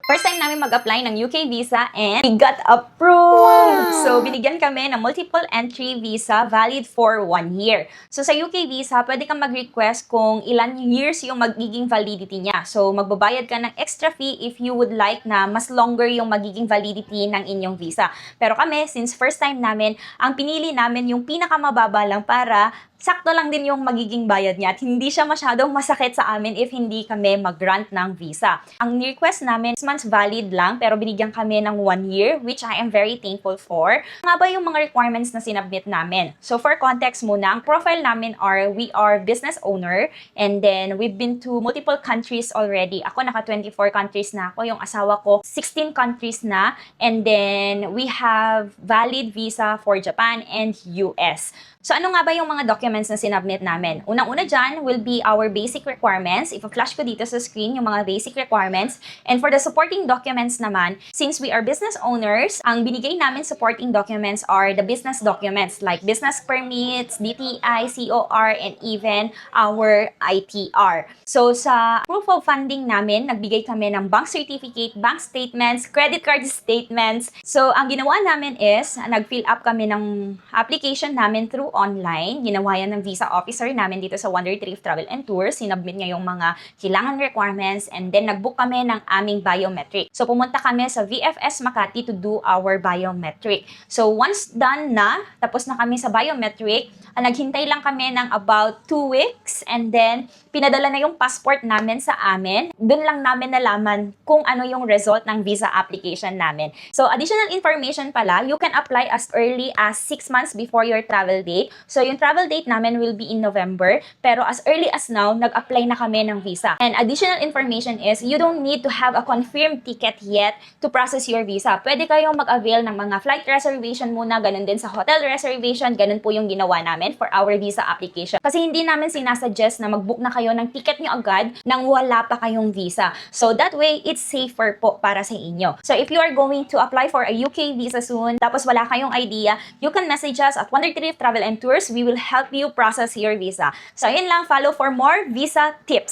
First time namin mag-apply ng UK visa and we got approved! Wow! So, binigyan kami ng multiple entry visa valid for 1 year. So, sa UK visa, pwede kang mag-request kung ilan years yung magiging validity niya. So, magbabayad ka ng extra fee if you would like na mas longer yung magiging validity ng inyong visa. Pero kami, since first time namin, ang pinili namin yung pinakamababa lang para sakto lang din yung magiging bayad niya at hindi siya masyadong masakit sa amin if hindi kami mag-grant ng visa. Ang request namin 6 months valid lang pero binigyan kami ng 1 year which I am very thankful for. Nga ba yung mga requirements na sinubmit namin? So for context muna, ang profile namin we are business owner and then we've been to multiple countries already. Ako naka 24 countries na ako, yung asawa ko 16 countries na and then we have valid visa for Japan and US. So ano nga ba yung mga documents na sinubmit namin? Unang-una dyan will be our basic requirements. Ipa-flash ko dito sa screen yung mga basic requirements. And for the supporting documents naman, since we are business owners, ang binigay namin supporting documents are the business documents like business permits, DTI, COR, and even our ITR. So sa proof of funding namin, nagbigay kami ng bank certificate, bank statements, credit card statements. So ang ginawa namin is, nag-fill up kami ng application namin through online. Ginawa yan ng visa officer namin dito sa Wonder Trip Travel and Tours. Sinubmit niya yung mga kailangan requirements and then nag-book kami ng aming biometric. So pumunta kami sa VFS Makati to do our biometric. So once done na, tapos na kami sa biometric, naghintay lang kami ng about 2 weeks and then pinadala na yung passport namin sa amin. Doon lang namin nalaman kung ano yung result ng visa application namin. So additional information pala, you can apply as early as 6 months before your travel date. So yung travel date namin will be in November, pero as early as now, nag-apply na kami ng visa. And additional information is, you don't need to have a confirmed ticket yet to process your visa. Pwede kayong mag-avail ng mga flight reservation muna, ganun din sa hotel reservation, ganun po yung ginawa namin for our visa application. Kasi hindi namin sinasuggest na mag-book na kayo ng ticket nyo agad nang wala pa kayong visa. So that way, it's safer po para sa inyo. So if you are going to apply for a UK visa soon, tapos wala kayong idea, you can message us at Wonder Trip Travel and Tours. We will help you process your visa. So, yun lang. Follow for more visa tips.